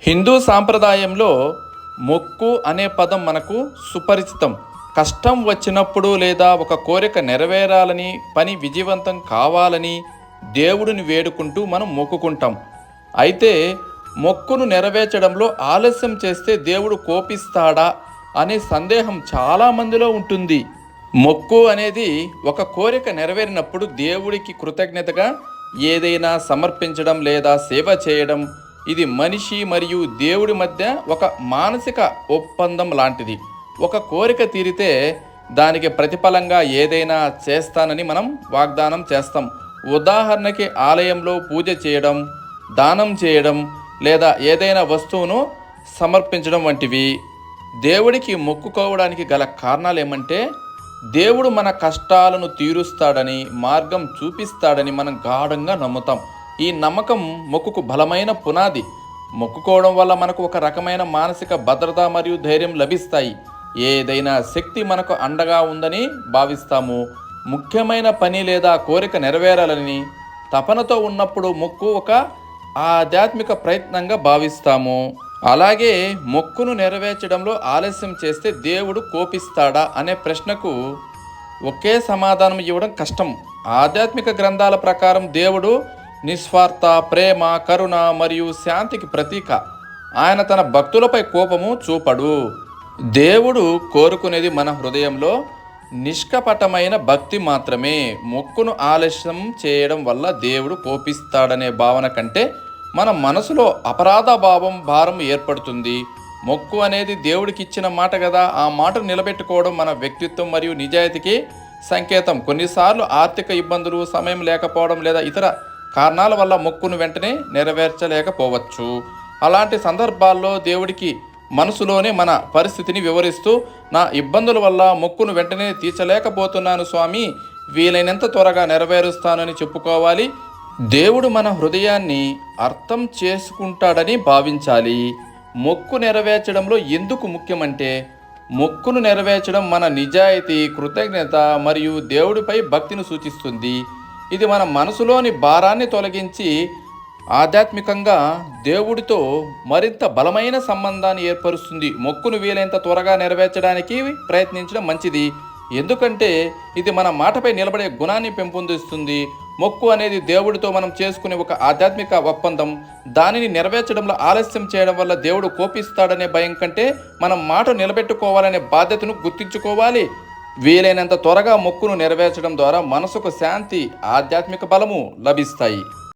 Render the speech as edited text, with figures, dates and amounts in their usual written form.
హిందూ సాంప్రదాయంలో మొక్కు అనే పదం మనకు సుపరిచితం. కష్టం వచ్చినప్పుడు లేదా ఒక కోరిక నెరవేరాలని, పని విజయవంతం కావాలని దేవుడిని వేడుకుంటూ మనం మొక్కుకుంటాం. అయితే మొక్కును నెరవేర్చడంలో ఆలస్యం చేస్తే దేవుడు కోపిస్తాడా అనే సందేహం చాలామందిలో ఉంటుంది. మొక్కు అనేది ఒక కోరిక నెరవేరినప్పుడు దేవుడికి కృతజ్ఞతగా ఏదైనా సమర్పించడం లేదా సేవ చేయడం. ఇది మనిషి మరియు దేవుడి మధ్య ఒక మానసిక ఒప్పందం లాంటిది. ఒక కోరిక తీరితే దానికి ప్రతిఫలంగా ఏదైనా చేస్తానని మనం వాగ్దానం చేస్తాం. ఉదాహరణకి ఆలయంలో పూజ చేయడం, దానం చేయడం లేదా ఏదైనా వస్తువును సమర్పించడం వంటివి. దేవుడికి మొక్కుకోవడానికి గల కారణాలు ఏమంటే, దేవుడు మన కష్టాలను తీరుస్తాడని, మార్గం చూపిస్తాడని మనం గాఢంగా నమ్ముతాం. ఈ నమ్మకం మొక్కుకు బలమైన పునాది. మొక్కుకోవడం వల్ల మనకు ఒక రకమైన మానసిక భద్రత మరియు ధైర్యం లభిస్తాయి. ఏదైనా శక్తి మనకు అండగా ఉందని భావిస్తాము. ముఖ్యమైన పని లేదా కోరిక నెరవేరాలని తపనతో ఉన్నప్పుడు మొక్కు ఒక ఆధ్యాత్మిక ప్రయత్నంగా భావిస్తాము. అలాగే మొక్కును నెరవేర్చడంలో ఆలస్యం చేస్తే దేవుడు కోపిస్తాడా అనే ప్రశ్నకు ఒకే సమాధానం ఇవ్వడం కష్టం. ఆధ్యాత్మిక గ్రంథాల ప్రకారం దేవుడు నిస్వార్థ ప్రేమ, కరుణ మరియు శాంతికి ప్రతీక. ఆయన తన భక్తులపై కోపము చూపడు. దేవుడు కోరుకునేది మన హృదయంలో నిష్కపటమైన భక్తి మాత్రమే. మొక్కును ఆలస్యం చేయడం వల్ల దేవుడు కోపిస్తాడనే భావన కంటే మన మనసులో అపరాధ భారం ఏర్పడుతుంది. మొక్కు అనేది దేవుడికి ఇచ్చిన మాట కదా, ఆ మాటను నిలబెట్టుకోవడం మన వ్యక్తిత్వం మరియు నిజాయితీకి సంకేతం. కొన్నిసార్లు ఆర్థిక ఇబ్బందులు, సమయం లేకపోవడం లేదా ఇతర కారణాల వల్ల మొక్కును వెంటనే నెరవేర్చలేకపోవచ్చు. అలాంటి సందర్భాల్లో దేవుడికి మనసులోనే మన పరిస్థితిని వివరిస్తూ, నా ఇబ్బందుల వల్ల మొక్కును వెంటనే తీర్చలేకపోతున్నాను స్వామి, వీలైనంత త్వరగా నెరవేరుస్తానని చెప్పుకోవాలి. దేవుడు మన హృదయాన్ని అర్థం చేసుకుంటాడని భావించాలి. మొక్కు నెరవేర్చడంలో ఎందుకు ముఖ్యమంటే, మొక్కును నెరవేర్చడం మన నిజాయితీ, కృతజ్ఞత మరియు దేవుడిపై భక్తిని సూచిస్తుంది. ఇది మన మనసులోని భారాన్ని తొలగించి ఆధ్యాత్మికంగా దేవుడితో మరింత బలమైన సంబంధాన్ని ఏర్పరుస్తుంది. మొక్కును వీలైనంత త్వరగా నెరవేర్చడానికి ప్రయత్నించడం మంచిది, ఎందుకంటే ఇది మన మాటపై నిలబడే గుణాన్ని పెంపొందిస్తుంది. మొక్కు అనేది దేవుడితో మనం చేసుకునే ఒక ఆధ్యాత్మిక ఒప్పందం. దానిని నెరవేర్చడంలో ఆలస్యం చేయడం వల్ల దేవుడు కోపిస్తాడనే భయం కంటే మనం మాట నిలబెట్టుకోవాలనే బాధ్యతను గుర్తించుకోవాలి. వీలైనంత త్వరగా మొక్కును నెరవేర్చడం ద్వారా మనసుకు శాంతి, ఆధ్యాత్మిక బలము లభిస్తాయి.